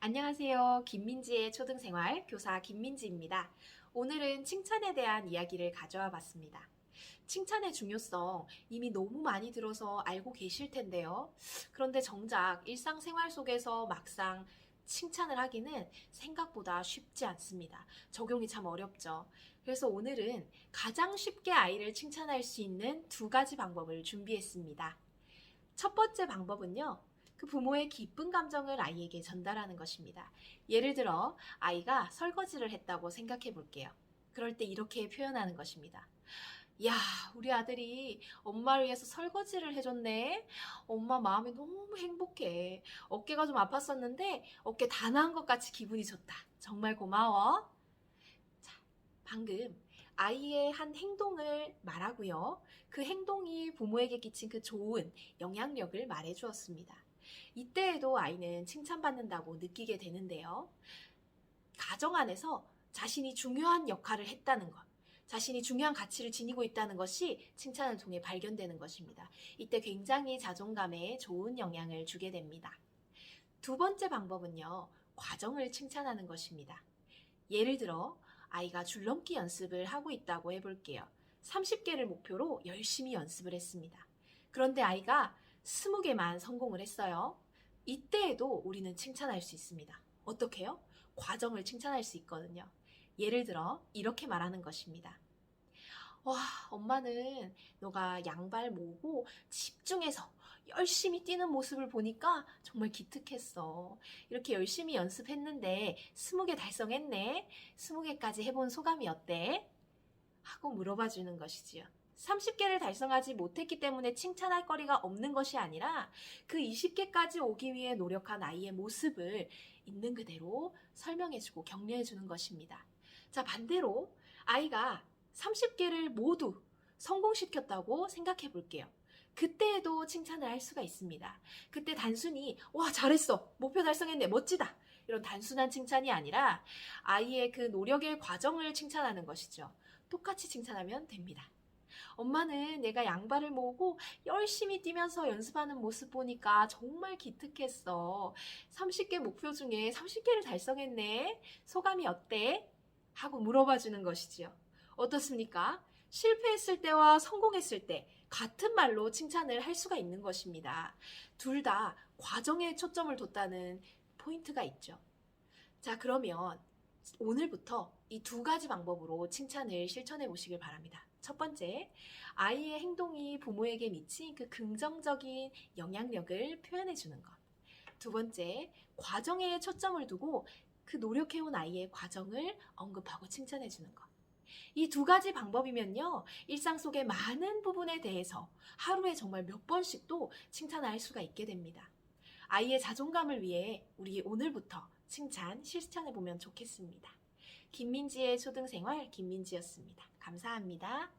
안녕하세요. 김민지의 초등생활 교사 김민지입니다. 오늘은 칭찬에 대한 이야기를 가져와 봤습니다. 칭찬의 중요성 이미 너무 많이 들어서 알고 계실 텐데요. 그런데 정작 일상생활 속에서 막상 칭찬을 하기는 생각보다 쉽지 않습니다. 적용이 참 어렵죠. 그래서 오늘은 가장 쉽게 아이를 칭찬할 수 있는 두 가지 방법을 준비했습니다. 첫 번째 방법은요. 그 부모의 기쁜 감정을 아이에게 전달하는 것입니다. 예를 들어 아이가 설거지를 했다고 생각해 볼게요. 그럴 때 이렇게 표현하는 것입니다. 야, 우리 아들이 엄마를 위해서 설거지를 해줬네. 엄마 마음이 너무 행복해. 어깨가 좀 아팠었는데 어깨 다 나은 것 같이 기분이 좋다. 정말 고마워. 자, 방금 아이의 한 행동을 말하고요. 그 행동이 부모에게 끼친 그 좋은 영향력을 말해 주었습니다. 이때에도 아이는 칭찬받는다고 느끼게 되는데요. 가정 안에서 자신이 중요한 역할을 했다는 것, 자신이 중요한 가치를 지니고 있다는 것이 칭찬을 통해 발견되는 것입니다. 이때 굉장히 자존감에 좋은 영향을 주게 됩니다. 두 번째 방법은요, 과정을 칭찬하는 것입니다. 예를 들어 아이가 줄넘기 연습을 하고 있다고 해볼게요. 30개를 목표로 열심히 연습을 했습니다. 그런데 아이가 20개만 성공을 했어요. 이때에도 우리는 칭찬할 수 있습니다. 어떻게요? 과정을 칭찬할 수 있거든요. 예를 들어 이렇게 말하는 것입니다. 와, 엄마는 너가 양발 모으고 집중해서 열심히 뛰는 모습을 보니까 정말 기특했어. 이렇게 열심히 연습했는데 20개 달성했네. 20개까지 해본 소감이 어때? 하고 물어봐 주는 것이지요. 30개를 달성하지 못했기 때문에 칭찬할 거리가 없는 것이 아니라 그 20개까지 오기 위해 노력한 아이의 모습을 있는 그대로 설명해주고 격려해주는 것입니다. 자, 반대로 아이가 30개를 모두 성공시켰다고 생각해 볼게요. 그때에도 칭찬을 할 수가 있습니다. 그때 단순히 와, 잘했어. 목표 달성했네. 멋지다. 이런 단순한 칭찬이 아니라 아이의 그 노력의 과정을 칭찬하는 것이죠. 똑같이 칭찬하면 됩니다. 엄마는 내가 양발을 모으고 열심히 뛰면서 연습하는 모습 보니까 정말 기특했어. 30개 목표 중에 30개를 달성했네. 소감이 어때? 하고 물어봐 주는 것이지요. 어떻습니까? 실패했을 때와 성공했을 때 같은 말로 칭찬을 할 수가 있는 것입니다. 둘 다 과정에 초점을 뒀다는 포인트가 있죠. 자, 그러면 오늘부터 이 두 가지 방법으로 칭찬을 실천해 보시길 바랍니다. 첫 번째, 아이의 행동이 부모에게 미친 그 긍정적인 영향력을 표현해 주는 것. 두 번째, 과정에 초점을 두고 그 노력해온 아이의 과정을 언급하고 칭찬해 주는 것. 이 두 가지 방법이면요, 일상 속의 많은 부분에 대해서 하루에 정말 몇 번씩도 칭찬할 수가 있게 됩니다. 아이의 자존감을 위해 우리 오늘부터 칭찬 실천해보면 좋겠습니다. 김민지의 초등생활 김민지였습니다. 감사합니다.